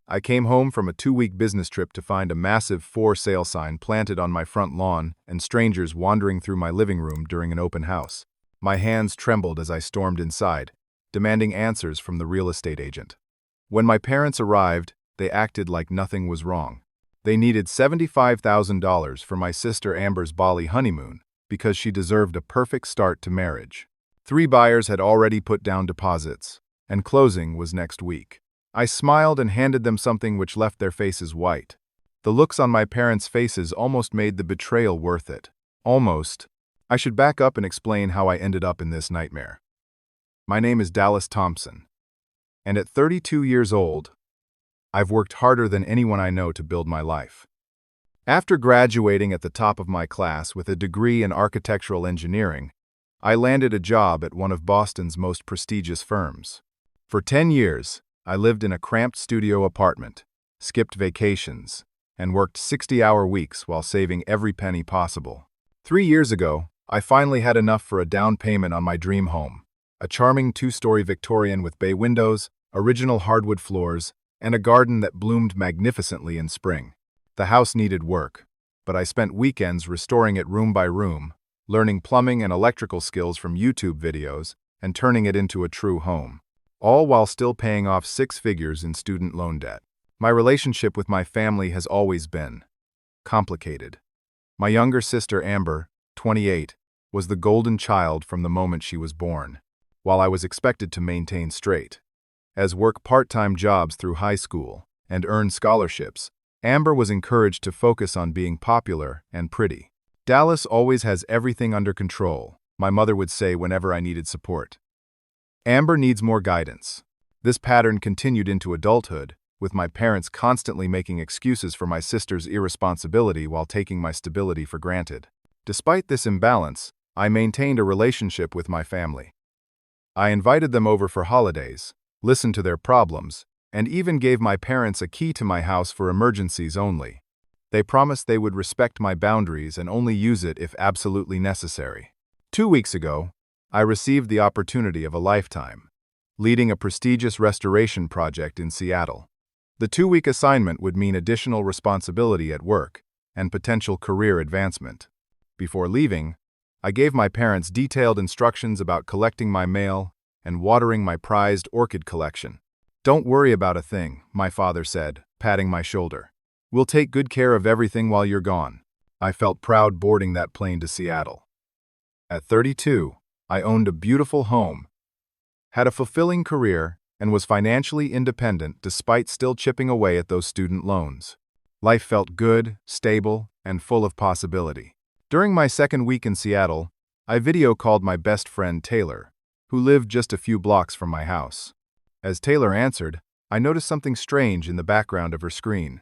I came home from a 2-week business trip to find a massive for sale sign planted on my front lawn and strangers wandering through my living room during an open house. My hands trembled as I stormed inside, demanding answers from the real estate agent. When my parents arrived, they acted like nothing was wrong. They needed $75,000 for my sister Amber's Bali honeymoon because she deserved a perfect start to marriage. 3 buyers had already put down deposits, and closing was next week. I smiled and handed them something which left their faces white. The looks on my parents' faces almost made the betrayal worth it. Almost. I should back up and explain how I ended up in this nightmare. My name is Dallas Thompson, and at 32 years old, I've worked harder than anyone I know to build my life. After graduating at the top of my class with a degree in architectural engineering, I landed a job at one of Boston's most prestigious firms. For 10 years, I lived in a cramped studio apartment, skipped vacations, and worked 60-hour weeks while saving every penny possible. 3 years ago, I finally had enough for a down payment on my dream home, a charming 2-story Victorian with bay windows, original hardwood floors, and a garden that bloomed magnificently in spring. The house needed work, but I spent weekends restoring it room by room, learning plumbing and electrical skills from YouTube videos, and turning it into a true home, all while still paying off 6 figures in student loan debt. My relationship with my family has always been complicated. My younger sister Amber, 28, was the golden child from the moment she was born, while I was expected to maintain straight as work part-time jobs through high school and earn scholarships. Amber was encouraged to focus on being popular and pretty. Dallas always has everything under control, my mother would say whenever I needed support. Amber needs more guidance. This pattern continued into adulthood, with my parents constantly making excuses for my sister's irresponsibility while taking my stability for granted. Despite this imbalance, I maintained a relationship with my family. I invited them over for holidays, listened to their problems, and even gave my parents a key to my house for emergencies only. They promised they would respect my boundaries and only use it if absolutely necessary. 2 weeks ago, I received the opportunity of a lifetime, leading a prestigious restoration project in Seattle. The 2-week assignment would mean additional responsibility at work and potential career advancement. Before leaving, I gave my parents detailed instructions about collecting my mail and watering my prized orchid collection. "Don't worry about a thing," my father said, patting my shoulder. "We'll take good care of everything while you're gone." I felt proud boarding that plane to Seattle. At 32, I owned a beautiful home, had a fulfilling career, and was financially independent despite still chipping away at those student loans. Life felt good, stable, and full of possibility. During my second week in Seattle, I video called my best friend Taylor, who lived just a few blocks from my house. As Taylor answered, I noticed something strange in the background of her screen.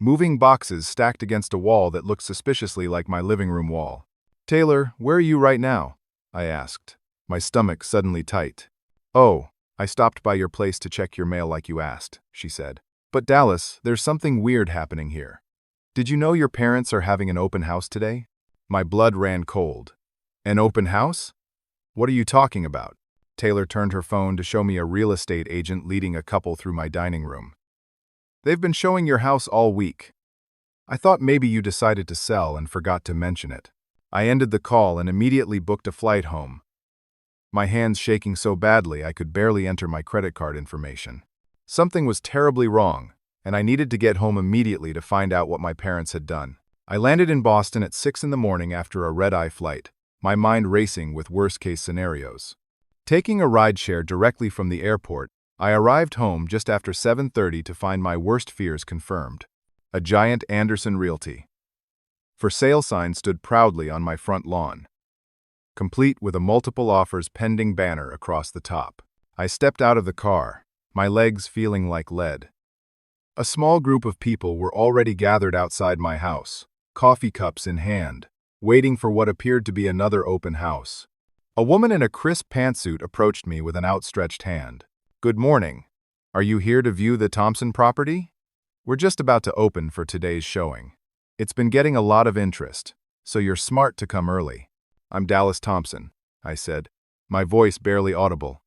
Moving boxes stacked against a wall that looked suspiciously like my living room wall. "Taylor, where are you right now?" I asked, my stomach suddenly tight. "Oh, I stopped by your place to check your mail like you asked," she said. "But Dallas, there's something weird happening here. Did you know your parents are having an open house today?" My blood ran cold. "An open house? What are you talking about?" Taylor turned her phone to show me a real estate agent leading a couple through my dining room. "They've been showing your house all week. I thought maybe you decided to sell and forgot to mention it." I ended the call and immediately booked a flight home, my hands shaking so badly I could barely enter my credit card information. Something was terribly wrong, and I needed to get home immediately to find out what my parents had done. I landed in Boston at 6 in the morning after a red-eye flight, my mind racing with worst-case scenarios. Taking a rideshare directly from the airport, I arrived home just after 7:30 to find my worst fears confirmed. A giant Anderson Realty for sale sign stood proudly on my front lawn, complete with a multiple offers pending banner across the top. I stepped out of the car, my legs feeling like lead. A small group of people were already gathered outside my house, coffee cups in hand, waiting for what appeared to be another open house. A woman in a crisp pantsuit approached me with an outstretched hand. "Good morning. Are you here to view the Thompson property? We're just about to open for today's showing. It's been getting a lot of interest, so you're smart to come early." "I'm Dallas Thompson," I said, my voice barely audible.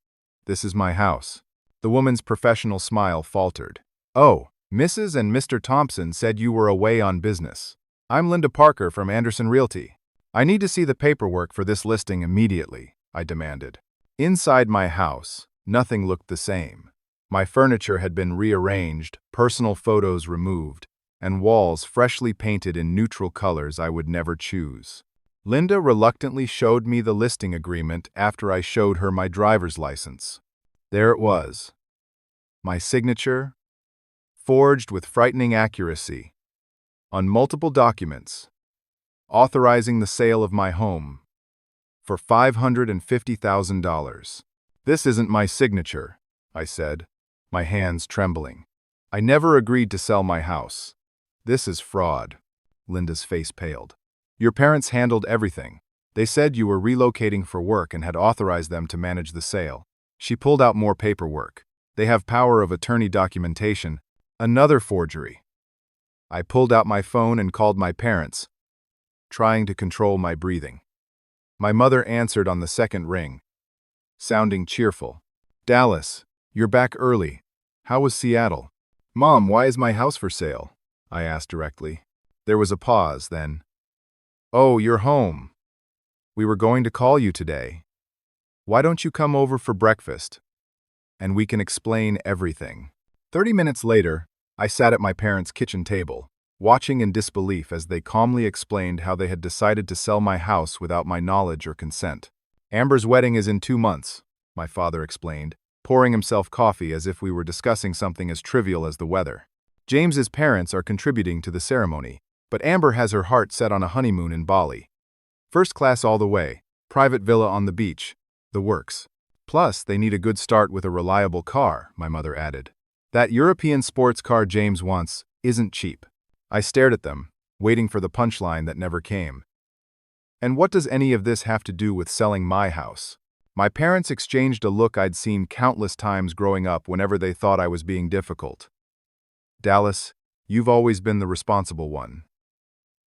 "This is my house." The woman's professional smile faltered. Oh, Mrs. and Mr. Thompson said you were away on business. I'm Linda Parker from Anderson Realty. I need to see the paperwork for this listing immediately, I demanded. Inside my house, nothing looked the same. My furniture had been rearranged, personal photos removed, and walls freshly painted in neutral colors I would never choose. Linda reluctantly showed me the listing agreement after I showed her my driver's license. There it was. My signature, forged with frightening accuracy, on multiple documents, authorizing the sale of my home for $550,000. This isn't my signature, I said, my hands trembling. I never agreed to sell my house. This is fraud. Linda's face paled. Your parents handled everything. They said you were relocating for work and had authorized them to manage the sale. She pulled out more paperwork. They have power of attorney documentation. Another forgery. I pulled out my phone and called my parents, trying to control my breathing. My mother answered on the second ring, sounding cheerful. Dallas, you're back early. How was Seattle? Mom, why is my house for sale? I asked directly. There was a pause, then. Oh, you're home. We were going to call you today. Why don't you come over for breakfast? And we can explain everything. 30 minutes later, I sat at my parents' kitchen table, watching in disbelief as they calmly explained how they had decided to sell my house without my knowledge or consent. Amber's wedding is in 2 months, my father explained, pouring himself coffee as if we were discussing something as trivial as the weather. James's parents are contributing to the ceremony, but Amber has her heart set on a honeymoon in Bali. First class all the way, private villa on the beach, the works. Plus, they need a good start with a reliable car, my mother added. That European sports car James wants isn't cheap. I stared at them, waiting for the punchline that never came. And what does any of this have to do with selling my house? My parents exchanged a look I'd seen countless times growing up whenever they thought I was being difficult. Dallas, you've always been the responsible one,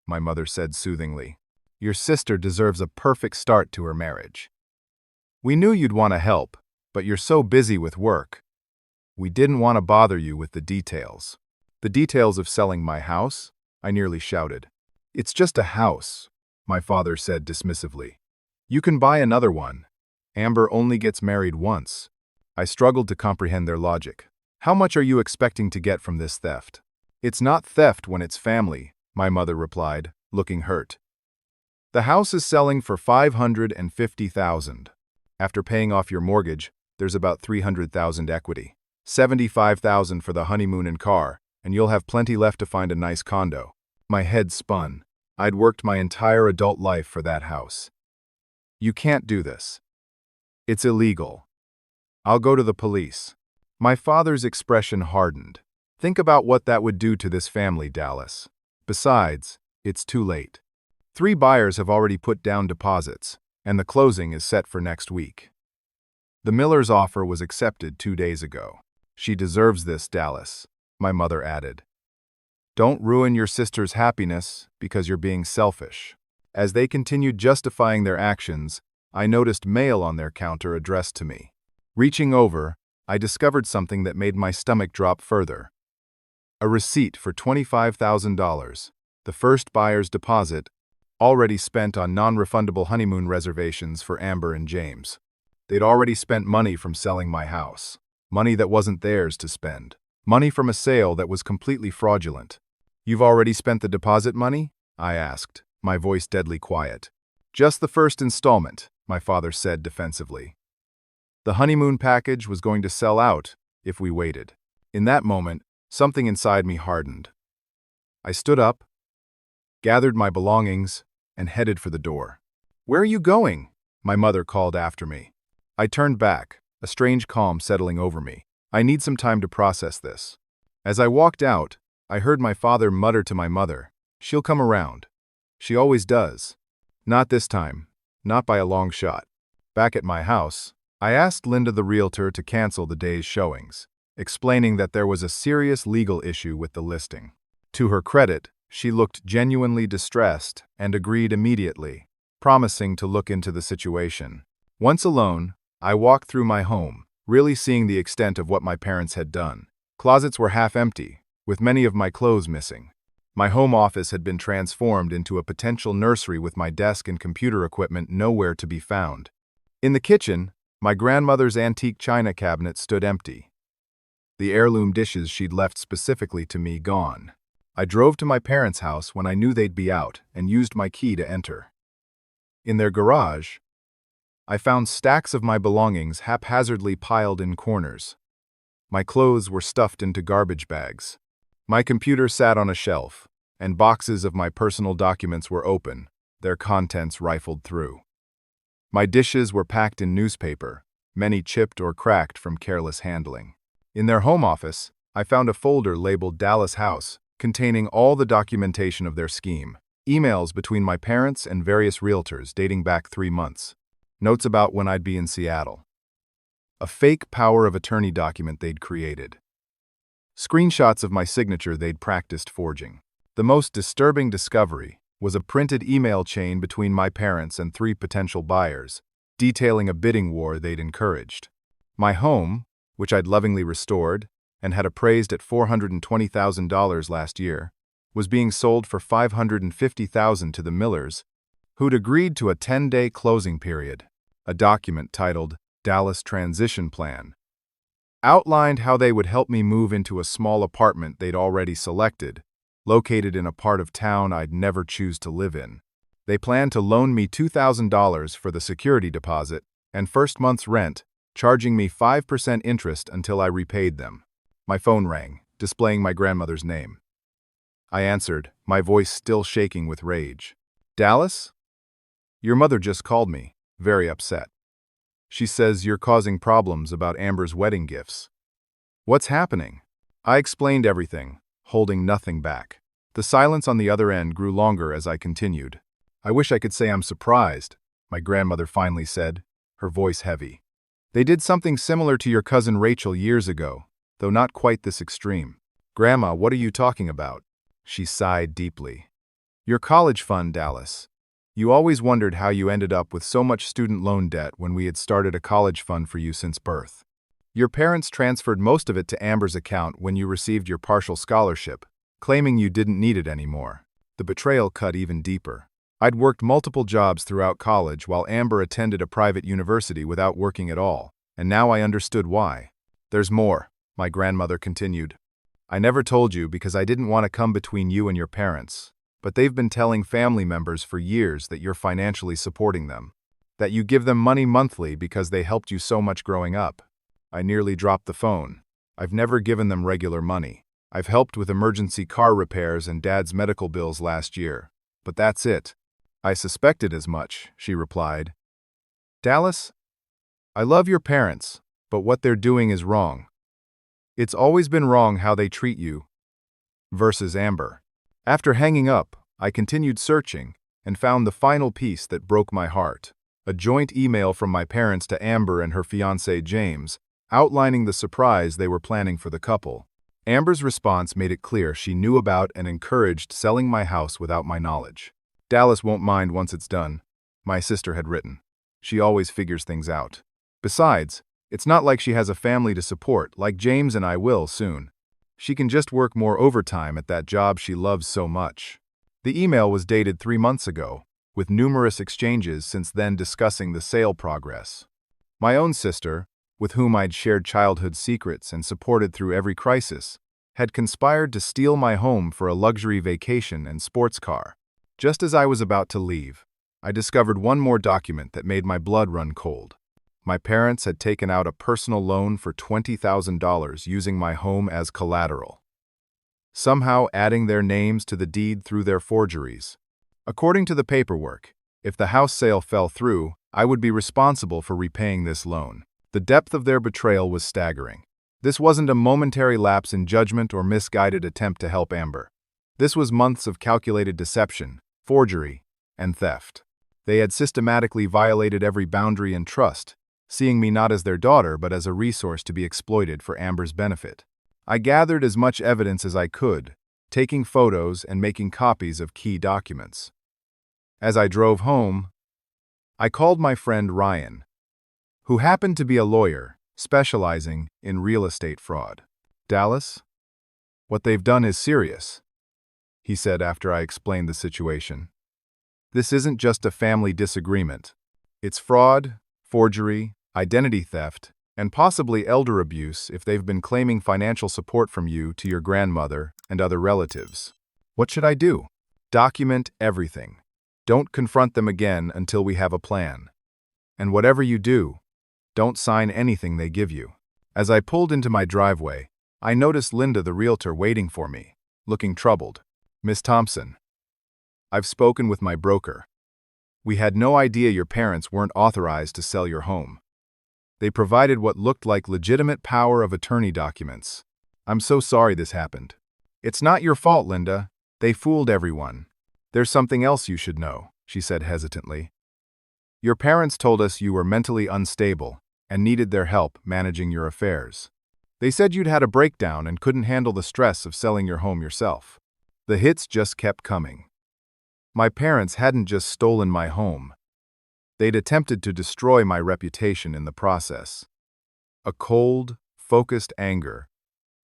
my mother said soothingly. Your sister deserves a perfect start to her marriage. We knew you'd want to help, but you're so busy with work. We didn't want to bother you with the details. The details of selling my house? I nearly shouted. It's just a house, my father said dismissively. You can buy another one. Amber only gets married once. I struggled to comprehend their logic. How much are you expecting to get from this theft? It's not theft when it's family, my mother replied, looking hurt. The house is selling for $550,000. After paying off your mortgage, there's about $300,000 equity. $75,000 for the honeymoon and car, and you'll have plenty left to find a nice condo. My head spun. I'd worked my entire adult life for that house. You can't do this. It's illegal. I'll go to the police. My father's expression hardened. Think about what that would do to this family, Dallas. Besides, it's too late. 3 buyers have already put down deposits, and the closing is set for next week. The Miller's offer was accepted 2 days ago. She deserves this, Dallas, my mother added. Don't ruin your sister's happiness because you're being selfish. As they continued justifying their actions, I noticed mail on their counter addressed to me. Reaching over, I discovered something that made my stomach drop further. A receipt for $25,000, the first buyer's deposit, already spent on non-refundable honeymoon reservations for Amber and James. They'd already spent money from selling my house. Money that wasn't theirs to spend. Money from a sale that was completely fraudulent. You've already spent the deposit money? I asked, my voice deadly quiet. Just the first installment, my father said defensively. The honeymoon package was going to sell out if we waited. In that moment, something inside me hardened. I stood up, gathered my belongings, and headed for the door. Where are you going? My mother called after me. I turned back, a strange calm settling over me. I need some time to process this. As I walked out, I heard my father mutter to my mother, "She'll come around. She always does." Not this time, not by a long shot. Back at my house, I asked Linda the realtor to cancel the day's showings, explaining that there was a serious legal issue with the listing. To her credit, she looked genuinely distressed and agreed immediately, promising to look into the situation. Once alone, I walked through my home, really seeing the extent of what my parents had done. Closets were half empty, with many of my clothes missing. My home office had been transformed into a potential nursery with my desk and computer equipment nowhere to be found. In the kitchen, my grandmother's antique china cabinet stood empty. The heirloom dishes she'd left specifically to me gone. I drove to my parents' house when I knew they'd be out and used my key to enter. In their garage, I found stacks of my belongings haphazardly piled in corners. My clothes were stuffed into garbage bags. My computer sat on a shelf, and boxes of my personal documents were open, their contents rifled through. My dishes were packed in newspaper, many chipped or cracked from careless handling. In their home office, I found a folder labeled Dallas House, containing all the documentation of their scheme, emails between my parents and various realtors dating back 3 months, notes about when I'd be in Seattle. A fake power of attorney document they'd created. Screenshots of my signature they'd practiced forging. The most disturbing discovery was a printed email chain between my parents and 3 potential buyers, detailing a bidding war they'd encouraged. My home, which I'd lovingly restored and had appraised at $420,000 last year, was being sold for $550,000 to the Millers, who'd agreed to a 10-day closing period. A document titled Dallas Transition Plan outlined how they would help me move into a small apartment they'd already selected, located in a part of town I'd never choose to live in. They planned to loan me $2,000 for the security deposit and first month's rent, charging me 5% interest until I repaid them. My phone rang, displaying my grandmother's name. I answered, my voice still shaking with rage. "Dallas? Your mother just called me, very upset. She says you're causing problems about Amber's wedding gifts." "What's happening?" I explained everything, holding nothing back. The silence on the other end grew longer as I continued. "I wish I could say I'm surprised," my grandmother finally said, her voice heavy. "They did something similar to your cousin Rachel years ago, though not quite this extreme." "Grandma, what are you talking about?" She sighed deeply. "Your college fund, Dallas. You always wondered how you ended up with so much student loan debt when we had started a college fund for you since birth. Your parents transferred most of it to Amber's account when you received your partial scholarship, claiming you didn't need it anymore." The betrayal cut even deeper. I'd worked multiple jobs throughout college while Amber attended a private university without working at all, and now I understood why. "There's more," my grandmother continued. "I never told you because I didn't want to come between you and your parents. But they've been telling family members for years that you're financially supporting them, that you give them money monthly because they helped you so much growing up." I nearly dropped the phone. "I've never given them regular money. I've helped with emergency car repairs and Dad's medical bills last year. But that's it." "I suspected as much," she replied. "Dallas, I love your parents, but what they're doing is wrong. It's always been wrong how they treat you. Versus Amber." After hanging up, I continued searching and found the final piece that broke my heart. A joint email from my parents to Amber and her fiancé James, outlining the surprise they were planning for the couple. Amber's response made it clear she knew about and encouraged selling my house without my knowledge. "Dallas won't mind once it's done," my sister had written. "She always figures things out. Besides, it's not like she has a family to support like James and I will soon. She can just work more overtime at that job she loves so much." The email was dated 3 months ago, with numerous exchanges since then discussing the sale progress. My own sister, with whom I'd shared childhood secrets and supported through every crisis, had conspired to steal my home for a luxury vacation and sports car. Just as I was about to leave, I discovered one more document that made my blood run cold. My parents had taken out a personal loan for $20,000 using my home as collateral, somehow adding their names to the deed through their forgeries. According to the paperwork, if the house sale fell through, I would be responsible for repaying this loan. The depth of their betrayal was staggering. This wasn't a momentary lapse in judgment or misguided attempt to help Amber. This was months of calculated deception, forgery, and theft. They had systematically violated every boundary and trust, seeing me not as their daughter but as a resource to be exploited for Amber's benefit. I gathered as much evidence as I could, taking photos and making copies of key documents. As I drove home, I called my friend Ryan, who happened to be a lawyer specializing in real estate fraud. Dallas? What they've done is serious, he said after I explained the situation. This isn't just a family disagreement. It's fraud, forgery, identity theft, and possibly elder abuse if they've been claiming financial support from you to your grandmother and other relatives. What should I do? Document everything. Don't confront them again until we have a plan. And whatever you do, don't sign anything they give you. As I pulled into my driveway, I noticed Linda, the realtor, waiting for me, looking troubled. Miss Thompson, I've spoken with my broker. We had no idea your parents weren't authorized to sell your home. They provided what looked like legitimate power of attorney documents. I'm so sorry this happened. It's not your fault, Linda. They fooled everyone. There's something else you should know, she said hesitantly. Your parents told us you were mentally unstable and needed their help managing your affairs. They said you'd had a breakdown and couldn't handle the stress of selling your home yourself. The hits just kept coming. My parents hadn't just stolen my home. They'd attempted to destroy my reputation in the process. A cold, focused anger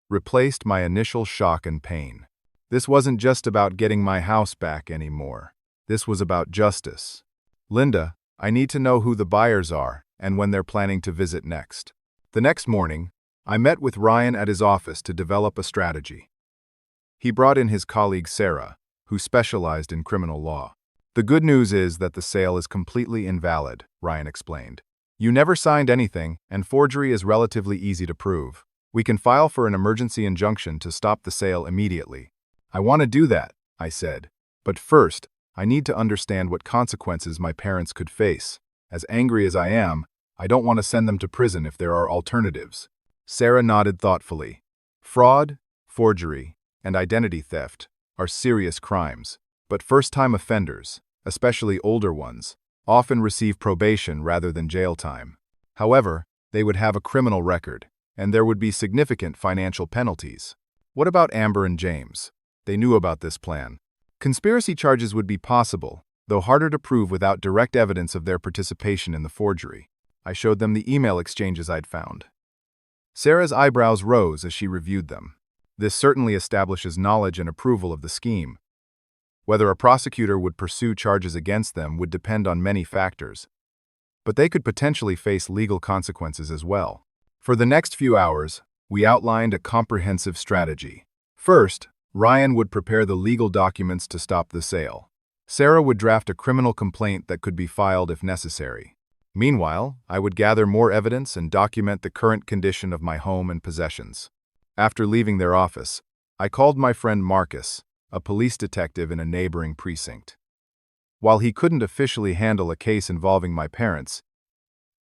replaced my initial shock and pain. This wasn't just about getting my house back anymore. This was about justice. Linda, I need to know who the buyers are and when they're planning to visit next. The next morning, I met with Ryan at his office to develop a strategy. He brought in his colleague Sarah, who specialized in criminal law. The good news is that the sale is completely invalid, Ryan explained. You never signed anything, and forgery is relatively easy to prove. We can file for an emergency injunction to stop the sale immediately. I want to do that, I said. But first, I need to understand what consequences my parents could face. As angry as I am, I don't want to send them to prison if there are alternatives. Sarah nodded thoughtfully. Fraud, forgery, and identity theft are serious crimes, but first-time offenders, especially older ones, often receive probation rather than jail time. However, they would have a criminal record, and there would be significant financial penalties. What about Amber and James? They knew about this plan. Conspiracy charges would be possible, though harder to prove without direct evidence of their participation in the forgery. I showed them the email exchanges I'd found. Sarah's eyebrows rose as she reviewed them. This certainly establishes knowledge and approval of the scheme. Whether a prosecutor would pursue charges against them would depend on many factors, but they could potentially face legal consequences as well. For the next few hours, we outlined a comprehensive strategy. First, Ryan would prepare the legal documents to stop the sale. Sarah would draft a criminal complaint that could be filed if necessary. Meanwhile, I would gather more evidence and document the current condition of my home and possessions. After leaving their office, I called my friend Marcus, a police detective in a neighboring precinct. While he couldn't officially handle a case involving my parents,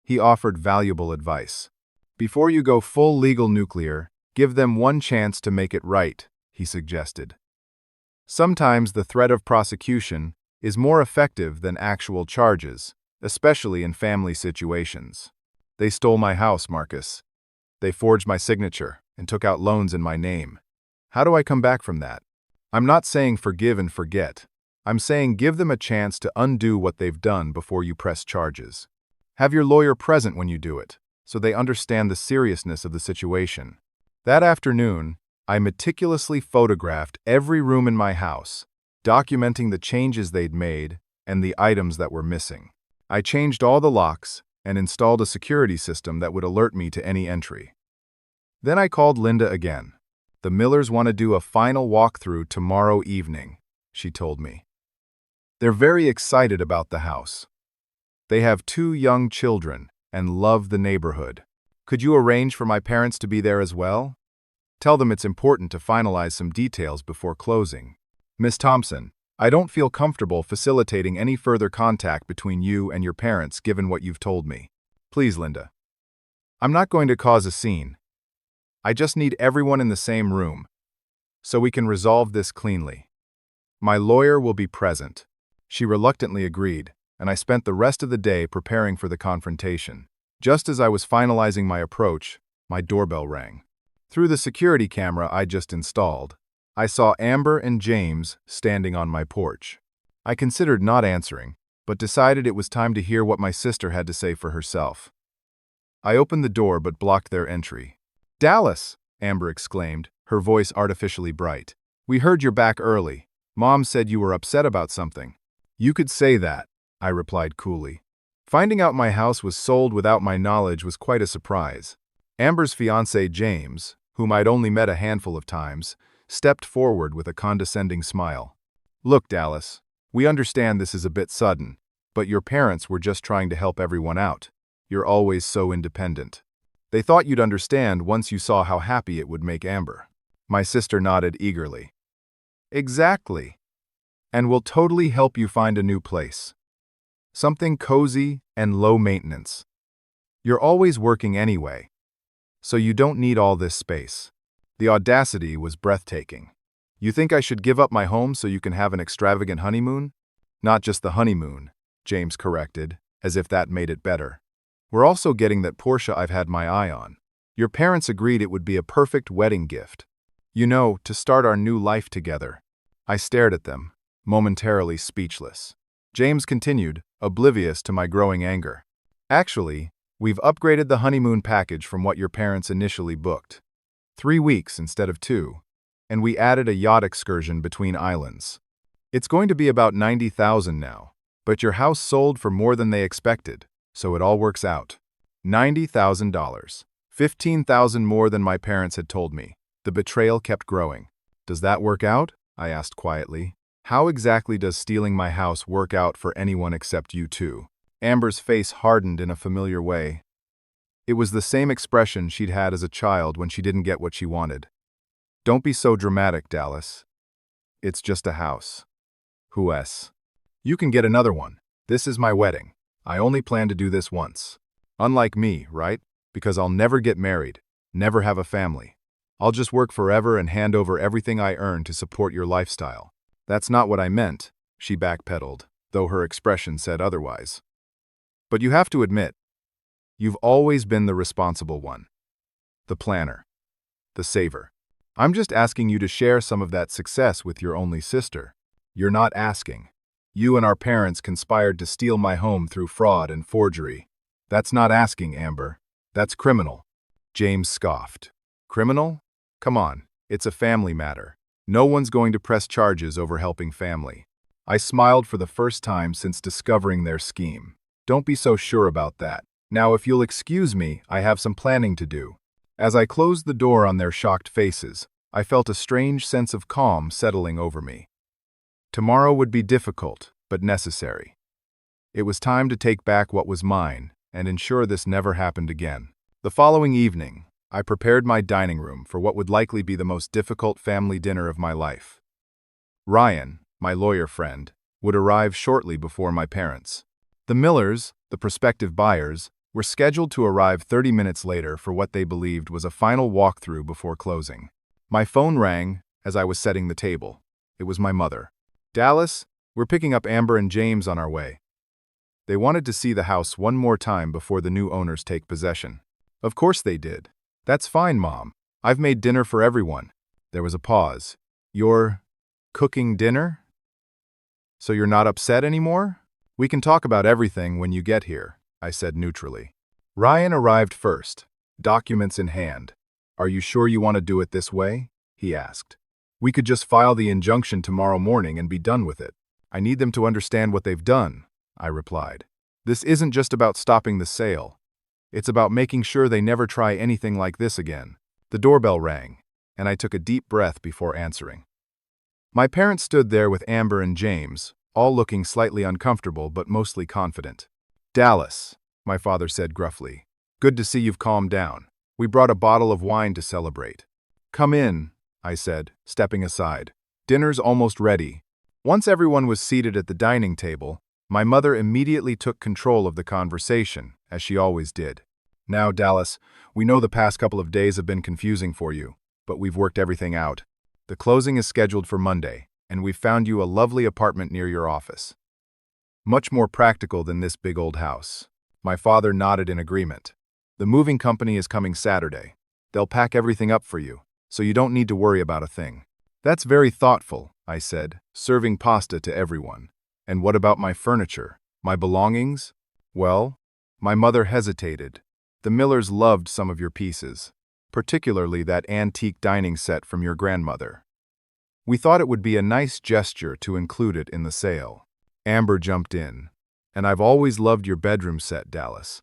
he offered valuable advice. Before you go full legal nuclear, give them one chance to make it right, he suggested. Sometimes the threat of prosecution is more effective than actual charges, especially in family situations. They stole my house, Marcus. They forged my signature and took out loans in my name. How do I come back from that? I'm not saying forgive and forget. I'm saying give them a chance to undo what they've done before you press charges. Have your lawyer present when you do it, so they understand the seriousness of the situation. That afternoon, I meticulously photographed every room in my house, documenting the changes they'd made and the items that were missing. I changed all the locks and installed a security system that would alert me to any entry. Then I called Linda again. The Millers want to do a final walkthrough tomorrow evening, she told me. They're very excited about the house. They have 2 young children and love the neighborhood. Could you arrange for my parents to be there as well? Tell them it's important to finalize some details before closing. Miss Thompson, I don't feel comfortable facilitating any further contact between you and your parents given what you've told me. Please, Linda. I'm not going to cause a scene. I just need everyone in the same room, so we can resolve this cleanly. My lawyer will be present. She reluctantly agreed, and I spent the rest of the day preparing for the confrontation. Just as I was finalizing my approach, my doorbell rang. Through the security camera I just installed, I saw Amber and James standing on my porch. I considered not answering, but decided it was time to hear what my sister had to say for herself. I opened the door but blocked their entry. Dallas, Amber exclaimed, her voice artificially bright. "We heard you're back early. Mom said you were upset about something." "You could say that," I replied coolly. Finding out my house was sold without my knowledge was quite a surprise. Amber's fiancé, James, whom I'd only met a handful of times, stepped forward with a condescending smile. "Look, Dallas, we understand this is a bit sudden, but your parents were just trying to help everyone out. You're always so independent. They thought you'd understand once you saw how happy it would make Amber." My sister nodded eagerly. "Exactly. And we'll totally help you find a new place. Something cozy and low maintenance. You're always working anyway, so you don't need all this space." The audacity was breathtaking. "You think I should give up my home so you can have an extravagant honeymoon?" "Not just the honeymoon," James corrected, as if that made it better. "We're also getting that Porsche I've had my eye on. Your parents agreed it would be a perfect wedding gift. You know, to start our new life together." I stared at them, momentarily speechless. James continued, oblivious to my growing anger. "Actually, we've upgraded the honeymoon package from what your parents initially booked. 3 weeks instead of 2, and we added a yacht excursion between islands. It's going to be about $90,000 now, but your house sold for more than they expected, so it all works out." $90,000. $15,000 more than my parents had told me. The betrayal kept growing. "Does that work out?" I asked quietly. "How exactly does stealing my house work out for anyone except you two?" Amber's face hardened in a familiar way. It was the same expression she'd had as a child when she didn't get what she wanted. "Don't be so dramatic, Dallas. It's just a house. Who else? You can get another one. This is my wedding. I only plan to do this once. Unlike me, right? Because I'll never get married, never have a family. I'll just work forever and hand over everything I earn to support your lifestyle." "That's not what I meant," she backpedaled, though her expression said otherwise. "But you have to admit, you've always been the responsible one. The planner. The saver. I'm just asking you to share some of that success with your only sister." "You're not asking. You and our parents conspired to steal my home through fraud and forgery. That's not asking, Amber. That's criminal." James scoffed. "Criminal? Come on, it's a family matter. No one's going to press charges over helping family." I smiled for the first time since discovering their scheme. "Don't be so sure about that. Now, if you'll excuse me, I have some planning to do." As I closed the door on their shocked faces, I felt a strange sense of calm settling over me. Tomorrow would be difficult, but necessary. It was time to take back what was mine and ensure this never happened again. The following evening, I prepared my dining room for what would likely be the most difficult family dinner of my life. Ryan, my lawyer friend, would arrive shortly before my parents. The Millers, the prospective buyers, were scheduled to arrive 30 minutes later for what they believed was a final walkthrough before closing. My phone rang as I was setting the table. It was my mother. "Dallas, we're picking up Amber and James on our way. They wanted to see the house one more time before the new owners take possession." "Of course they did. That's fine, Mom. I've made dinner for everyone." There was a pause. "You're cooking dinner? So you're not upset anymore?" "We can talk about everything when you get here," I said neutrally. Ryan arrived first, documents in hand. "Are you sure you want to do it this way?" he asked. "We could just file the injunction tomorrow morning and be done with it." "I need them to understand what they've done," I replied. "This isn't just about stopping the sale. It's about making sure they never try anything like this again." The doorbell rang, and I took a deep breath before answering. My parents stood there with Amber and James, all looking slightly uncomfortable but mostly confident. "Dallas," my father said gruffly, "good to see you've calmed down. We brought a bottle of wine to celebrate." "Come in," I said, stepping aside. "Dinner's almost ready." Once everyone was seated at the dining table, my mother immediately took control of the conversation, as she always did. "Now, Dallas, we know the past couple of days have been confusing for you, but we've worked everything out. The closing is scheduled for Monday, and we've found you a lovely apartment near your office. Much more practical than this big old house." My father nodded in agreement. "The moving company is coming Saturday. They'll pack everything up for you, so you don't need to worry about a thing." "That's very thoughtful," I said, serving pasta to everyone. "And what about my furniture? My belongings?" "Well," my mother hesitated. "The Millers loved some of your pieces. particularly that antique dining set from your grandmother. We thought it would be a nice gesture to include it in the sale." Amber jumped in. "And I've always loved your bedroom set, Dallas.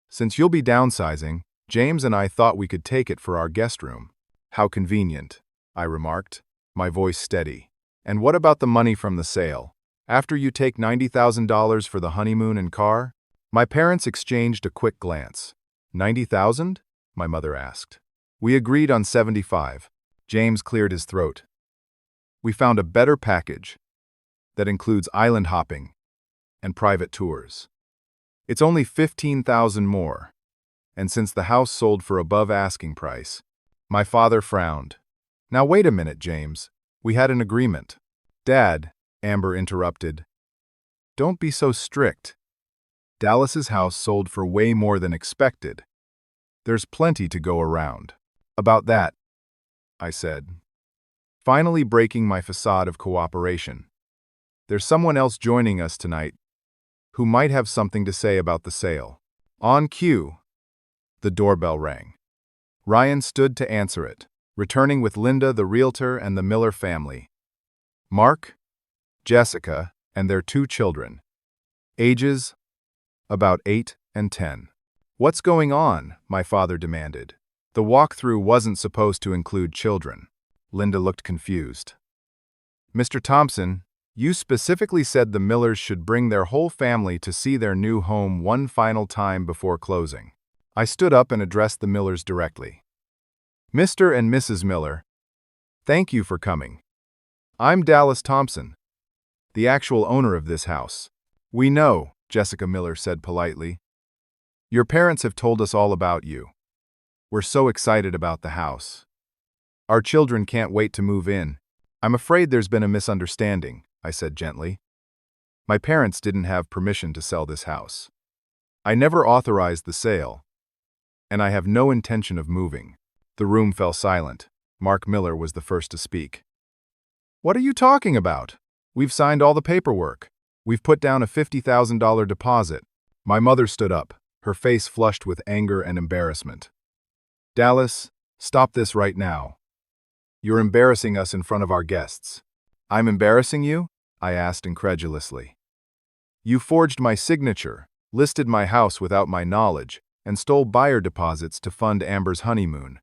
Since you'll be downsizing, James and I thought we could take it for our guest room." "How convenient," I remarked, my voice steady. "And what about the money from the sale? After you take $90,000 for the honeymoon and car?" My parents exchanged a quick glance. "90,000?" my mother asked. "We agreed on 75. James cleared his throat. "We found a better package that includes island hopping and private tours. It's only 15,000 more." And since the house sold for above asking price, my father frowned. "Now wait a minute, James. We had an agreement." "Dad," Amber interrupted, "don't be so strict. Dallas's house sold for way more than expected. There's plenty to go around." "About that," I said, finally breaking my facade of cooperation. "There's someone else joining us tonight who might have something to say about the sale." On cue, the doorbell rang. Ryan stood to answer it, returning with Linda, the realtor, and the Miller family. Mark, Jessica, and their 2 children. Ages about 8 and 10. "What's going on?" my father demanded. "The walkthrough wasn't supposed to include children." Linda looked confused. "Mr. Thompson, you specifically said the Millers should bring their whole family to see their new home one final time before closing." I stood up and addressed the Millers directly. "Mr. and Mrs. Miller, thank you for coming. I'm Dallas Thompson, the actual owner of this house." "We know," Jessica Miller said politely. "Your parents have told us all about you. We're so excited about the house. Our children can't wait to move in." "I'm afraid there's been a misunderstanding," I said gently. "My parents didn't have permission to sell this house. I never authorized the sale, and I have no intention of moving." The room fell silent. Mark Miller was the first to speak. "What are you talking about? We've signed all the paperwork. We've put down a $50,000 deposit." My mother stood up, her face flushed with anger and embarrassment. "Dallas, stop this right now. You're embarrassing us in front of our guests." "I'm embarrassing you?" I asked incredulously. "You forged my signature, listed my house without my knowledge, and stole buyer deposits to fund Amber's honeymoon.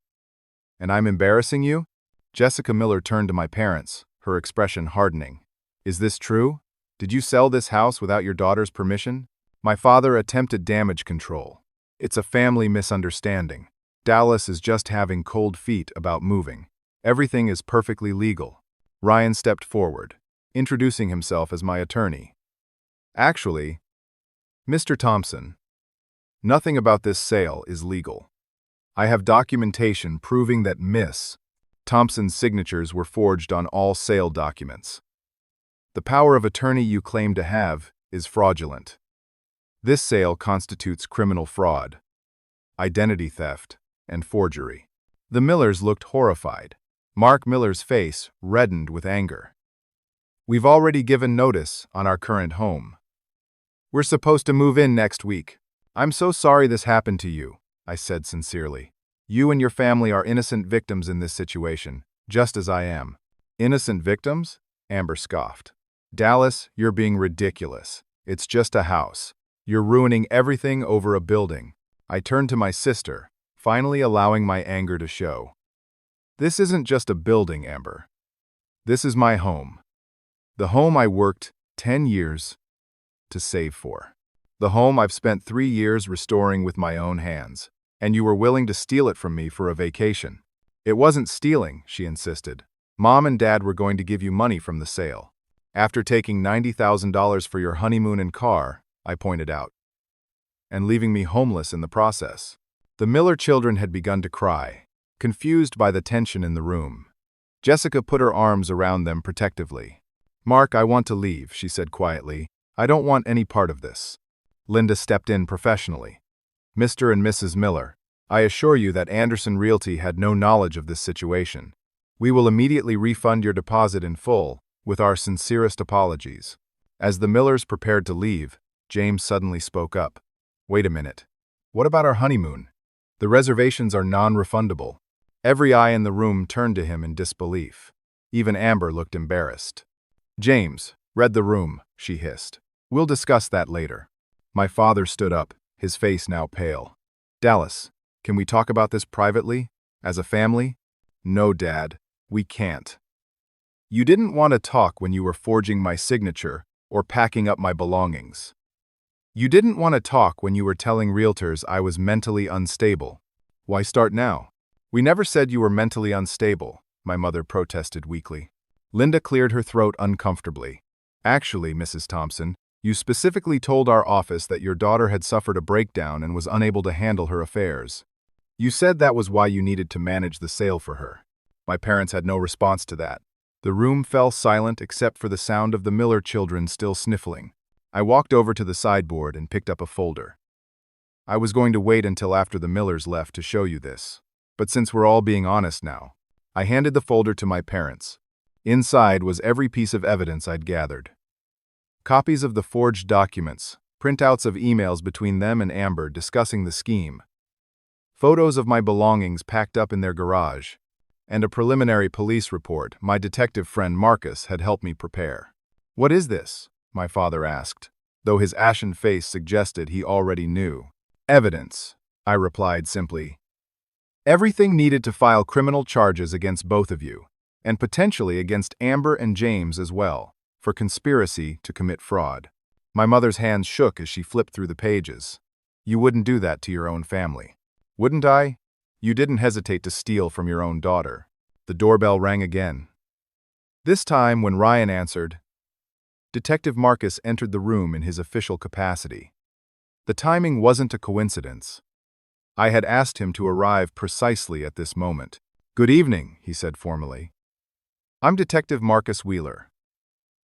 And I'm embarrassing you?" Jessica Miller turned to my parents, her expression hardening. "Is this true? Did you sell this house without your daughter's permission?" My father attempted damage control. "It's a family misunderstanding. Dallas is just having cold feet about moving. Everything is perfectly legal." Ryan stepped forward, introducing himself as my attorney. "Actually, Mr. Thompson, nothing about this sale is legal. I have documentation proving that Miss Thompson's signatures were forged on all sale documents. The power of attorney you claim to have is fraudulent. This sale constitutes criminal fraud, identity theft, and forgery." The Millers looked horrified. Mark Miller's face reddened with anger. "We've already given notice on our current home. We're supposed to move in next week. I'm so sorry this happened to you," I said sincerely. "You and your family are innocent victims in this situation, just as I am." "Innocent victims?" Amber scoffed. "Dallas, you're being ridiculous. It's just a house. You're ruining everything over a building." I turned to my sister, finally allowing my anger to show. "This isn't just a building, Amber. This is my home. The home I worked 10 years to save for. The home I've spent 3 years restoring with my own hands. And you were willing to steal it from me for a vacation." "It wasn't stealing," she insisted. "Mom and Dad were going to give you money from the sale. After taking $90,000 for your honeymoon and car," I pointed out, "and leaving me homeless in the process." The Miller children had begun to cry, confused by the tension in the room. Jessica put her arms around them protectively. "Mark, I want to leave," she said quietly. "I don't want any part of this." Linda stepped in professionally. "Mr. and Mrs. Miller, I assure you that Anderson Realty had no knowledge of this situation. We will immediately refund your deposit in full, with our sincerest apologies." As the Millers prepared to leave, James suddenly spoke up. "Wait a minute. What about our honeymoon? The reservations are non-refundable." Every eye in the room turned to him in disbelief. Even Amber looked embarrassed. "James, read the room," she hissed. "We'll discuss that later." My father stood up, his face now pale. "Dallas, can we talk about this privately? As a family?" "No, Dad, we can't. You didn't want to talk when you were forging my signature or packing up my belongings. You didn't want to talk when you were telling realtors I was mentally unstable. Why start now?" "We never said you were mentally unstable," my mother protested weakly. Linda cleared her throat uncomfortably. "Actually, Mrs. Thompson, you specifically told our office that your daughter had suffered a breakdown and was unable to handle her affairs. You said that was why you needed to manage the sale for her." My parents had no response to that. The room fell silent except for the sound of the Miller children still sniffling. I walked over to the sideboard and picked up a folder. "I was going to wait until after the Millers left to show you this. But since we're all being honest now," I handed the folder to my parents. Inside was every piece of evidence I'd gathered. Copies of the forged documents, printouts of emails between them and Amber discussing the scheme, photos of my belongings packed up in their garage, and a preliminary police report my detective friend Marcus had helped me prepare. "What is this?" my father asked, though his ashen face suggested he already knew. "Evidence," I replied simply. "Everything needed to file criminal charges against both of you, and potentially against Amber and James as well, for conspiracy to commit fraud." My mother's hands shook as she flipped through the pages. "You wouldn't do that to your own family." "Wouldn't I? You didn't hesitate to steal from your own daughter." The doorbell rang again. This time, when Ryan answered, Detective Marcus entered the room in his official capacity. The timing wasn't a coincidence. I had asked him to arrive precisely at this moment. "Good evening," he said formally. "I'm Detective Marcus Wheeler.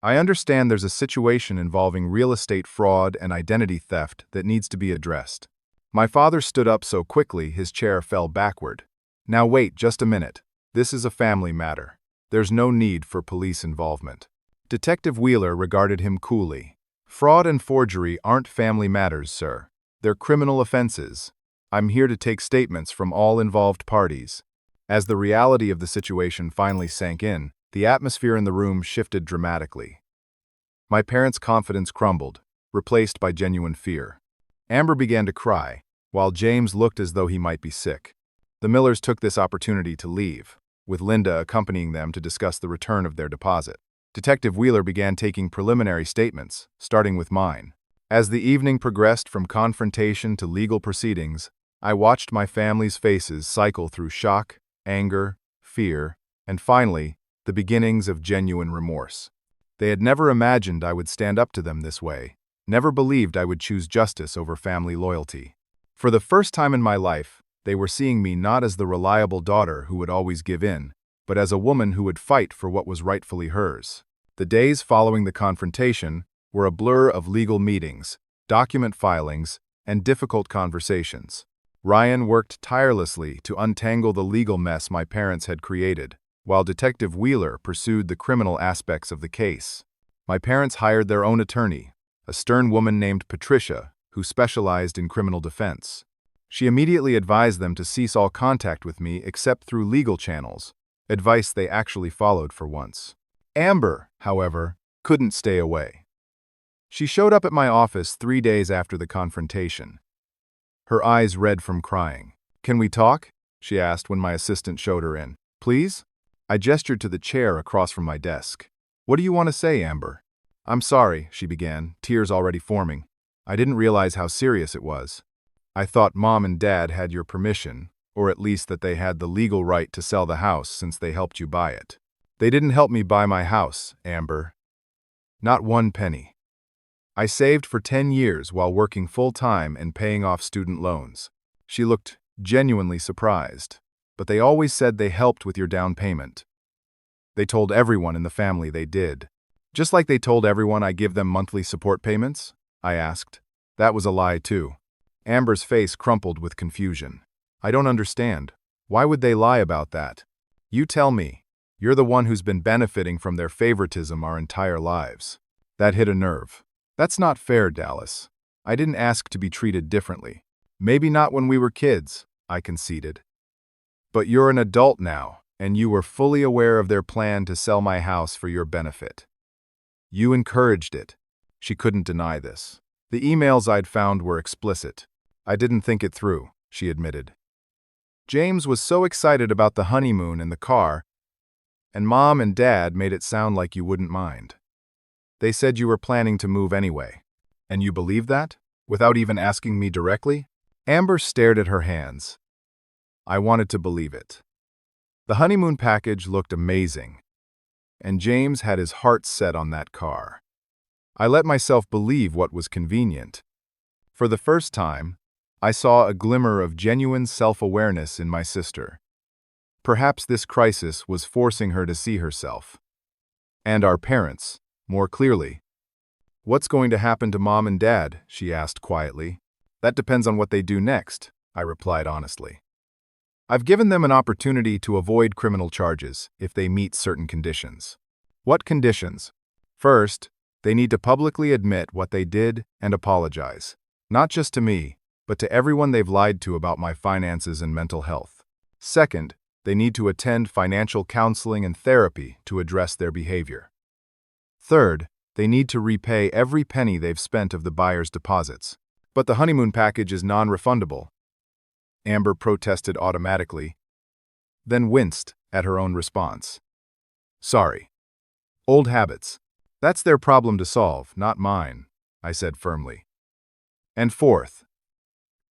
I understand there's a situation involving real estate fraud and identity theft that needs to be addressed." My father stood up so quickly his chair fell backward. "Now wait just a minute. This is a family matter. There's no need for police involvement." Detective Wheeler regarded him coolly. "Fraud and forgery aren't family matters, sir. They're criminal offenses. I'm here to take statements from all involved parties." As the reality of the situation finally sank in, the atmosphere in the room shifted dramatically. My parents' confidence crumbled, replaced by genuine fear. Amber began to cry, while James looked as though he might be sick. The Millers took this opportunity to leave, with Linda accompanying them to discuss the return of their deposit. Detective Wheeler began taking preliminary statements, starting with mine. As the evening progressed from confrontation to legal proceedings, I watched my family's faces cycle through shock, anger, fear, and finally, the beginnings of genuine remorse. They had never imagined I would stand up to them this way, never believed I would choose justice over family loyalty. For the first time in my life, they were seeing me not as the reliable daughter who would always give in, but as a woman who would fight for what was rightfully hers. The days following the confrontation were a blur of legal meetings, document filings, and difficult conversations. Ryan worked tirelessly to untangle the legal mess my parents had created, while Detective Wheeler pursued the criminal aspects of the case. My parents hired their own attorney, a stern woman named Patricia, who specialized in criminal defense. She immediately advised them to cease all contact with me except through legal channels, advice they actually followed for once. Amber, however, couldn't stay away. She showed up at my office 3 days after the confrontation. Her eyes red from crying. "Can we talk?" she asked when my assistant showed her in. "Please?" I gestured to the chair across from my desk. "What do you want to say, Amber?" "I'm sorry," she began, tears already forming. "I didn't realize how serious it was. I thought Mom and Dad had your permission, or at least that they had the legal right to sell the house since they helped you buy it." "They didn't help me buy my house, Amber. Not one penny. I saved for 10 years while working full-time and paying off student loans." She looked genuinely surprised. "But they always said they helped with your down payment. They told everyone in the family they did." "Just like they told everyone I give them monthly support payments?" I asked. "That was a lie, too." Amber's face crumpled with confusion. "I don't understand. Why would they lie about that? You tell me. You're the one who's been benefiting from their favoritism our entire lives." That hit a nerve. "That's not fair, Dallas. I didn't ask to be treated differently." "Maybe not when we were kids," I conceded. But you're an adult now, and you were fully aware of their plan to sell my house for your benefit. You encouraged it. She couldn't deny this. The emails I'd found were explicit. I didn't think it through, she admitted. James was so excited about the honeymoon and the car, and Mom and Dad made it sound like you wouldn't mind. They said you were planning to move anyway. And you believed that? Without even asking me directly? Amber stared at her hands. I wanted to believe it. The honeymoon package looked amazing, and James had his heart set on that car. I let myself believe what was convenient. For the first time, I saw a glimmer of genuine self-awareness in my sister. Perhaps this crisis was forcing her to see herself. And our parents, more clearly. What's going to happen to Mom and Dad? She asked quietly. That depends on what they do next, I replied honestly. I've given them an opportunity to avoid criminal charges if they meet certain conditions. What conditions? First, they need to publicly admit what they did and apologize. Not just to me, but to everyone they've lied to about my finances and mental health. Second, they need to attend financial counseling and therapy to address their behavior. Third, they need to repay every penny they've spent of the buyer's deposits. But the honeymoon package is non-refundable. Amber protested automatically, then winced at her own response. Sorry. Old habits. That's their problem to solve, not mine, I said firmly. And fourth,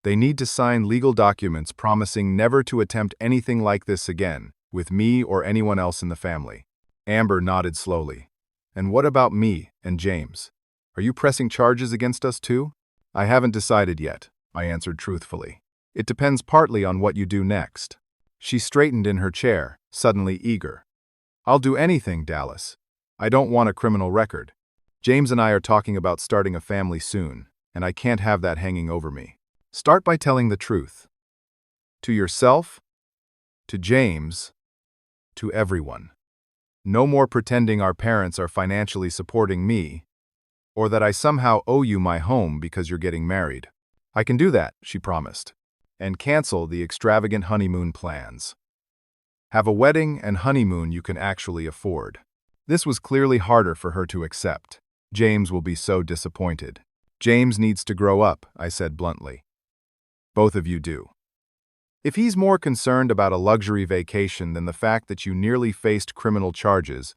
they need to sign legal documents promising never to attempt anything like this again, with me or anyone else in the family. Amber nodded slowly. And what about me and James? Are you pressing charges against us too? I haven't decided yet, I answered truthfully. It depends partly on what you do next. She straightened in her chair, suddenly eager. I'll do anything, Dallas. I don't want a criminal record. James and I are talking about starting a family soon, and I can't have that hanging over me. Start by telling the truth. To yourself, to James, to everyone. No more pretending our parents are financially supporting me, or that I somehow owe you my home because you're getting married. I can do that, she promised, and cancel the extravagant honeymoon plans. Have a wedding and honeymoon you can actually afford. This was clearly harder for her to accept. James will be so disappointed. James needs to grow up, I said bluntly. Both of you do. If he's more concerned about a luxury vacation than the fact that you nearly faced criminal charges,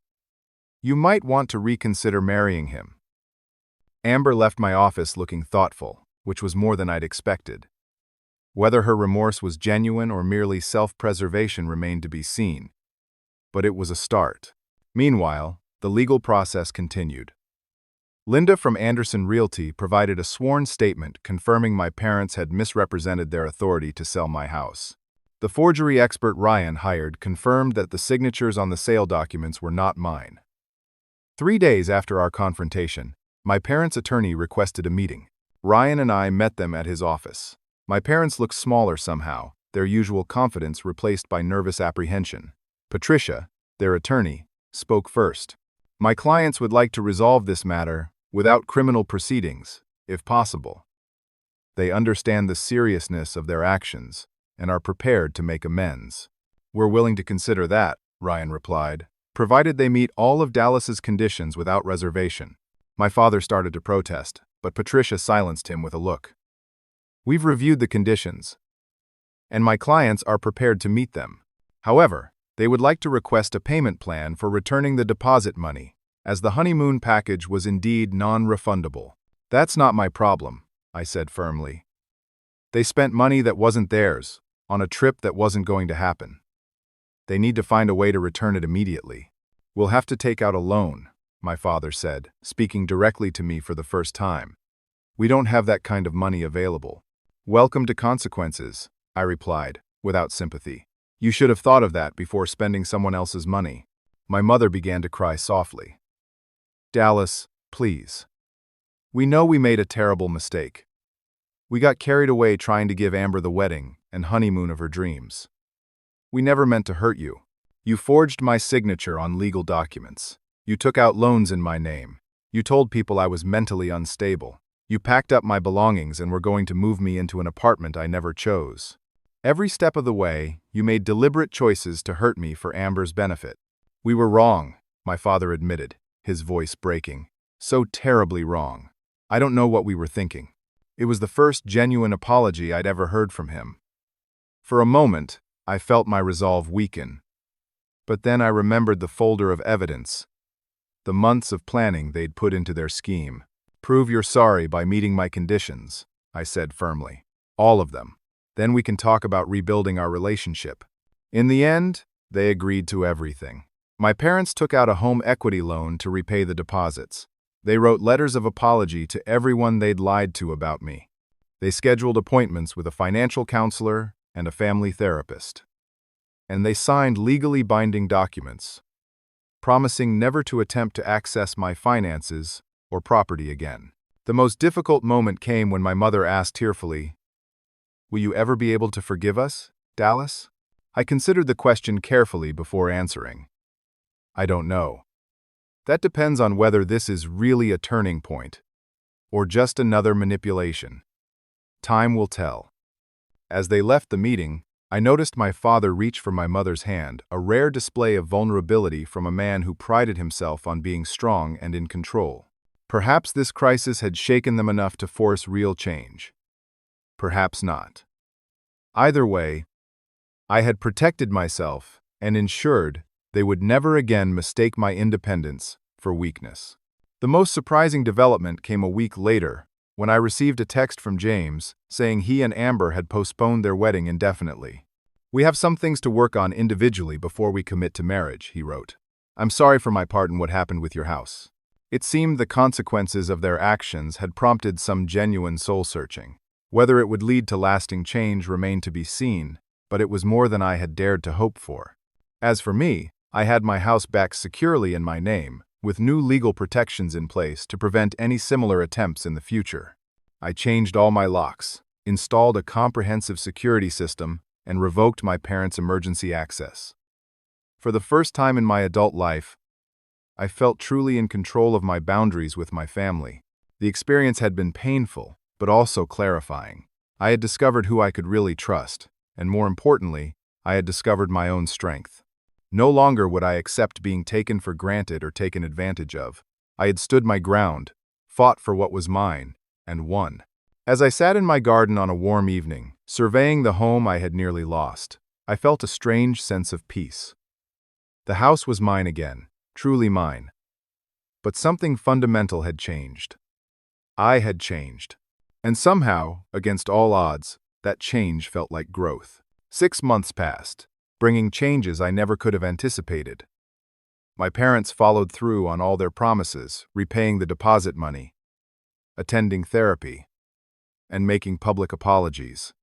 you might want to reconsider marrying him. Amber left my office looking thoughtful, which was more than I'd expected. Whether her remorse was genuine or merely self-preservation remained to be seen. But it was a start. Meanwhile, the legal process continued. Linda from Anderson Realty provided a sworn statement confirming my parents had misrepresented their authority to sell my house. The forgery expert Ryan hired confirmed that the signatures on the sale documents were not mine. 3 days after our confrontation, my parents' attorney requested a meeting. Ryan and I met them at his office. My parents looked smaller somehow, their usual confidence replaced by nervous apprehension. Patricia, their attorney, spoke first. My clients would like to resolve this matter without criminal proceedings, if possible. They understand the seriousness of their actions and are prepared to make amends. We're willing to consider that, Ryan replied, provided they meet all of Dallas's conditions without reservation. My father started to protest, but Patricia silenced him with a look. We've reviewed the conditions, and my clients are prepared to meet them. However, they would like to request a payment plan for returning the deposit money, as the honeymoon package was indeed non-refundable. That's not my problem, I said firmly. They spent money that wasn't theirs, on a trip that wasn't going to happen. They need to find a way to return it immediately. We'll have to take out a loan, my father said, speaking directly to me for the first time. We don't have that kind of money available. Welcome to consequences, I replied, without sympathy. You should have thought of that before spending someone else's money. My mother began to cry softly. Dallas, please. We know we made a terrible mistake. We got carried away trying to give Amber the wedding and honeymoon of her dreams. We never meant to hurt you. You forged my signature on legal documents. You took out loans in my name. You told people I was mentally unstable. You packed up my belongings and were going to move me into an apartment I never chose. Every step of the way, you made deliberate choices to hurt me for Amber's benefit. We were wrong, my father admitted, his voice breaking. So terribly wrong. I don't know what we were thinking. It was the first genuine apology I'd ever heard from him. For a moment, I felt my resolve weaken. But then I remembered the folder of evidence, the months of planning they'd put into their scheme. Prove you're sorry by meeting my conditions, I said firmly. All of them. Then we can talk about rebuilding our relationship. In the end, they agreed to everything. My parents took out a home equity loan to repay the deposits. They wrote letters of apology to everyone they'd lied to about me. They scheduled appointments with a financial counselor and a family therapist. And they signed legally binding documents, promising never to attempt to access my finances or property again. The most difficult moment came when my mother asked tearfully, "Will you ever be able to forgive us, Dallas?" I considered the question carefully before answering. I don't know. That depends on whether this is really a turning point, or just another manipulation. Time will tell. As they left the meeting, I noticed my father reach for my mother's hand, a rare display of vulnerability from a man who prided himself on being strong and in control. Perhaps this crisis had shaken them enough to force real change. Perhaps not. Either way, I had protected myself and ensured they would never again mistake my independence for weakness. The most surprising development came a week later, when I received a text from James saying he and Amber had postponed their wedding indefinitely. "We have some things to work on individually before we commit to marriage," he wrote. "I'm sorry for my part in what happened with your house." It seemed the consequences of their actions had prompted some genuine soul-searching. Whether it would lead to lasting change remained to be seen, but it was more than I had dared to hope for. As for me, I had my house back securely in my name, with new legal protections in place to prevent any similar attempts in the future. I changed all my locks, installed a comprehensive security system, and revoked my parents' emergency access. For the first time in my adult life, I felt truly in control of my boundaries with my family. The experience had been painful, but also clarifying. I had discovered who I could really trust, and more importantly, I had discovered my own strength. No longer would I accept being taken for granted or taken advantage of. I had stood my ground, fought for what was mine, and won. As I sat in my garden on a warm evening, surveying the home I had nearly lost, I felt a strange sense of peace. The house was mine again, truly mine. But something fundamental had changed. I had changed. And somehow, against all odds, that change felt like growth. 6 months passed, bringing changes I never could have anticipated. My parents followed through on all their promises, repaying the deposit money, attending therapy, and making public apologies.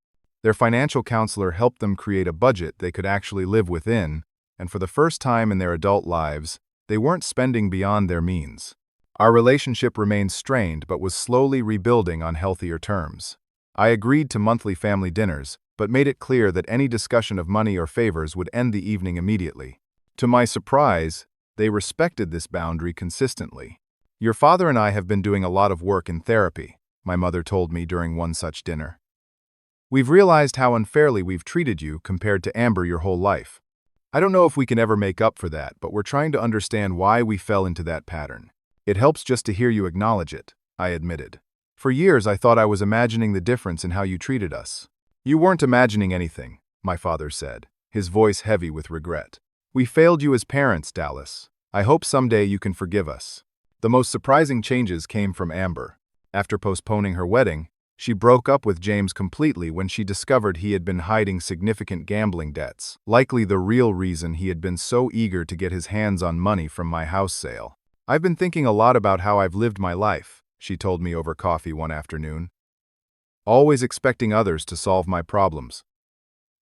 Their financial counselor helped them create a budget they could actually live within, and for the first time in their adult lives, they weren't spending beyond their means. Our relationship remained strained but was slowly rebuilding on healthier terms. I agreed to monthly family dinners, but made it clear that any discussion of money or favors would end the evening immediately. To my surprise, they respected this boundary consistently. "Your father and I have been doing a lot of work in therapy," my mother told me during one such dinner. "We've realized how unfairly we've treated you compared to Amber your whole life. I don't know if we can ever make up for that, but we're trying to understand why we fell into that pattern. It helps just to hear you acknowledge it," I admitted. "For years I thought I was imagining the difference in how you treated us." "You weren't imagining anything," my father said, his voice heavy with regret. "We failed you as parents, Dallas. I hope someday you can forgive us." The most surprising changes came from Amber. After postponing her wedding, she broke up with James completely when she discovered he had been hiding significant gambling debts, likely the real reason he had been so eager to get his hands on money from my house sale. "I've been thinking a lot about how I've lived my life," she told me over coffee one afternoon. "Always expecting others to solve my problems.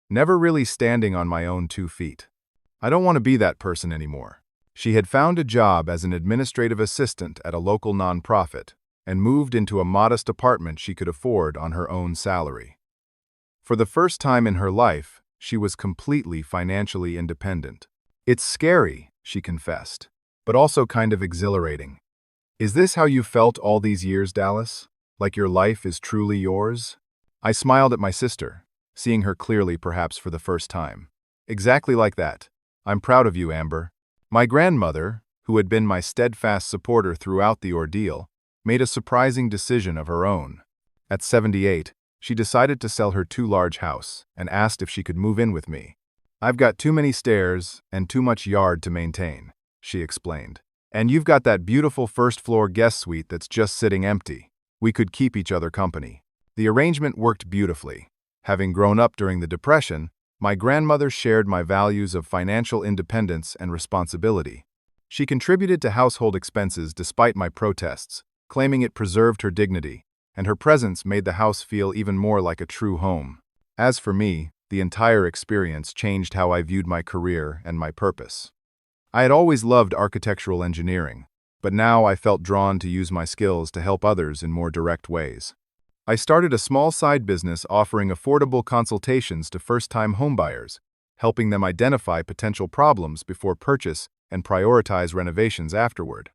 Never really standing on my own 2 feet. I don't want to be that person anymore." She had found a job as an administrative assistant at a local nonprofit and moved into a modest apartment she could afford on her own salary. For the first time in her life, she was completely financially independent. "It's scary," she confessed, "but also kind of exhilarating." "Is this how you felt all these years, Dallas? Like your life is truly yours?" I smiled at my sister, seeing her clearly perhaps for the first time. Exactly like that. I'm proud of you, Amber. My grandmother, who had been my steadfast supporter throughout the ordeal, made a surprising decision of her own. At 78, she decided to sell her too large house and asked if she could move in with me. I've got too many stairs and too much yard to maintain, she explained. And you've got that beautiful first-floor guest suite that's just sitting empty. We could keep each other company. The arrangement worked beautifully. Having grown up during the Depression, my grandmother shared my values of financial independence and responsibility. She contributed to household expenses despite my protests, claiming it preserved her dignity, and her presence made the house feel even more like a true home. As for me, the entire experience changed how I viewed my career and my purpose. I had always loved architectural engineering, but now I felt drawn to use my skills to help others in more direct ways. I started a small side business offering affordable consultations to first-time homebuyers, helping them identify potential problems before purchase and prioritize renovations afterward.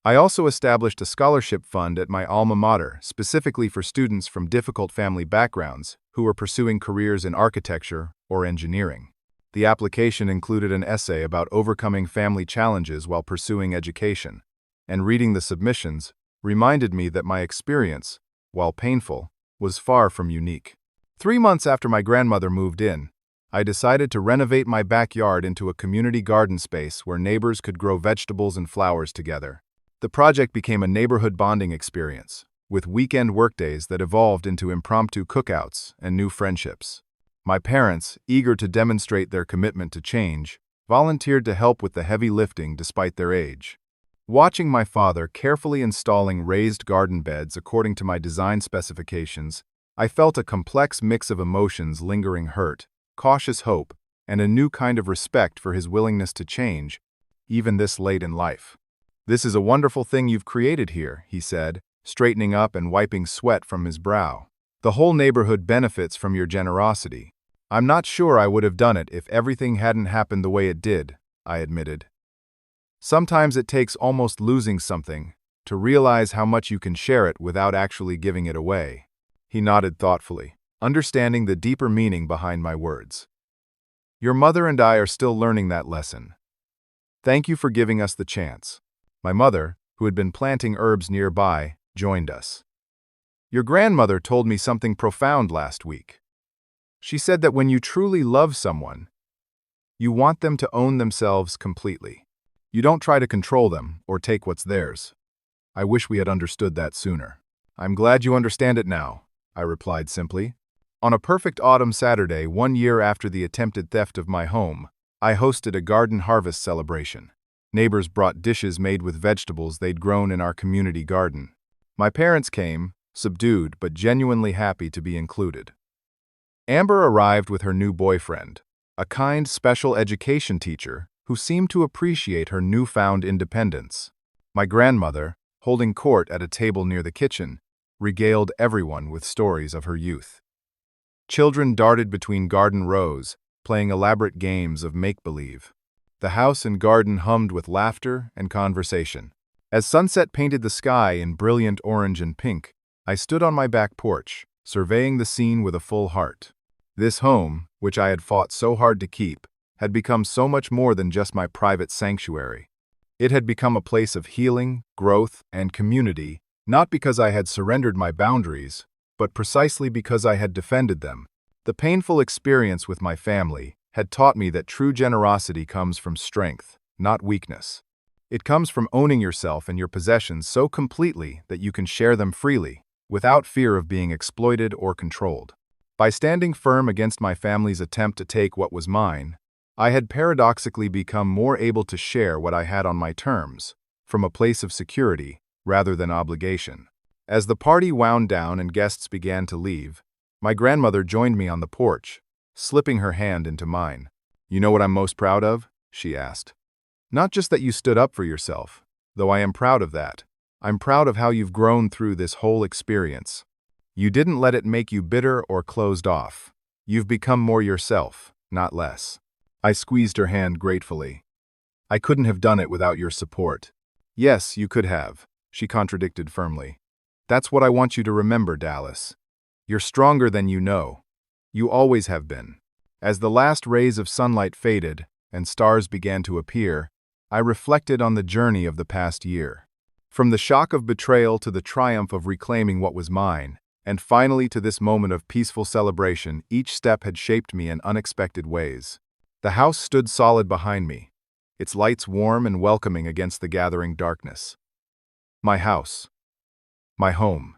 I also established a scholarship fund at my alma mater specifically for students from difficult family backgrounds who were pursuing careers in architecture or engineering. The application included an essay about overcoming family challenges while pursuing education, and reading the submissions reminded me that my experience, while painful, was far from unique. 3 months after my grandmother moved in, I decided to renovate my backyard into a community garden space where neighbors could grow vegetables and flowers together. The project became a neighborhood bonding experience, with weekend workdays that evolved into impromptu cookouts and new friendships. My parents, eager to demonstrate their commitment to change, volunteered to help with the heavy lifting despite their age. Watching my father carefully installing raised garden beds according to my design specifications, I felt a complex mix of emotions: lingering hurt, cautious hope, and a new kind of respect for his willingness to change, even this late in life. "This is a wonderful thing you've created here," he said, straightening up and wiping sweat from his brow. "The whole neighborhood benefits from your generosity." "I'm not sure I would have done it if everything hadn't happened the way it did," I admitted. "Sometimes it takes almost losing something to realize how much you can share it without actually giving it away." He nodded thoughtfully, understanding the deeper meaning behind my words. "Your mother and I are still learning that lesson. Thank you for giving us the chance." My mother, who had been planting herbs nearby, joined us. "Your grandmother told me something profound last week. She said that when you truly love someone, you want them to own themselves completely. You don't try to control them or take what's theirs." I wish we had understood that sooner. "I'm glad you understand it now," I replied simply. On a perfect autumn Saturday, 1 year after the attempted theft of my home, I hosted a garden harvest celebration. Neighbors brought dishes made with vegetables they'd grown in our community garden. My parents came, subdued but genuinely happy to be included. Amber arrived with her new boyfriend, a kind special education teacher who seemed to appreciate her newfound independence. My grandmother, holding court at a table near the kitchen, regaled everyone with stories of her youth. Children darted between garden rows, playing elaborate games of make-believe. The house and garden hummed with laughter and conversation. As sunset painted the sky in brilliant orange and pink, I stood on my back porch, surveying the scene with a full heart. This home, which I had fought so hard to keep, had become so much more than just my private sanctuary. It had become a place of healing, growth, and community, not because I had surrendered my boundaries, but precisely because I had defended them. The painful experience with my family had taught me that true generosity comes from strength, not weakness. It comes from owning yourself and your possessions so completely that you can share them freely, without fear of being exploited or controlled. By standing firm against my family's attempt to take what was mine, I had paradoxically become more able to share what I had on my terms, from a place of security rather than obligation. As the party wound down and guests began to leave, my grandmother joined me on the porch, slipping her hand into mine. "You know what I'm most proud of?" she asked. "Not just that you stood up for yourself, though I am proud of that. I'm proud of how you've grown through this whole experience. You didn't let it make you bitter or closed off. You've become more yourself, not less." I squeezed her hand gratefully. "I couldn't have done it without your support." "Yes, you could have," she contradicted firmly. "That's what I want you to remember, Dallas. You're stronger than you know. You always have been. As the last rays of sunlight faded and stars began to appear, I reflected on the journey of the past year. From the shock of betrayal to the triumph of reclaiming what was mine, and finally to this moment of peaceful celebration, each step had shaped me in unexpected ways. The house stood solid behind me, its lights warm and welcoming against the gathering darkness. My house. My home.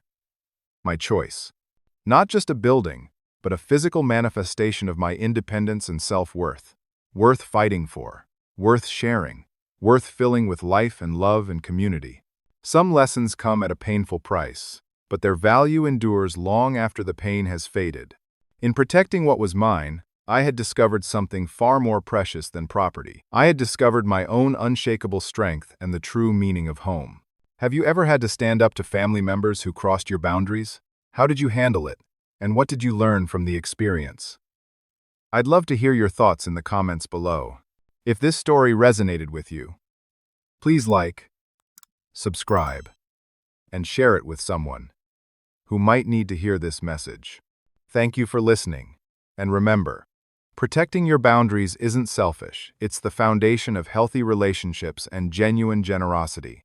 My choice. Not just a building, but a physical manifestation of my independence and self-worth. Worth fighting for. Worth sharing. Worth filling with life and love and community. Some lessons come at a painful price, but their value endures long after the pain has faded. In protecting what was mine, I had discovered something far more precious than property. I had discovered my own unshakable strength and the true meaning of home. Have you ever had to stand up to family members who crossed your boundaries? How did you handle it? And what did you learn from the experience? I'd love to hear your thoughts in the comments below. If this story resonated with you, please like, subscribe, and share it with someone who might need to hear this message. Thank you for listening. And remember, protecting your boundaries isn't selfish. It's the foundation of healthy relationships and genuine generosity.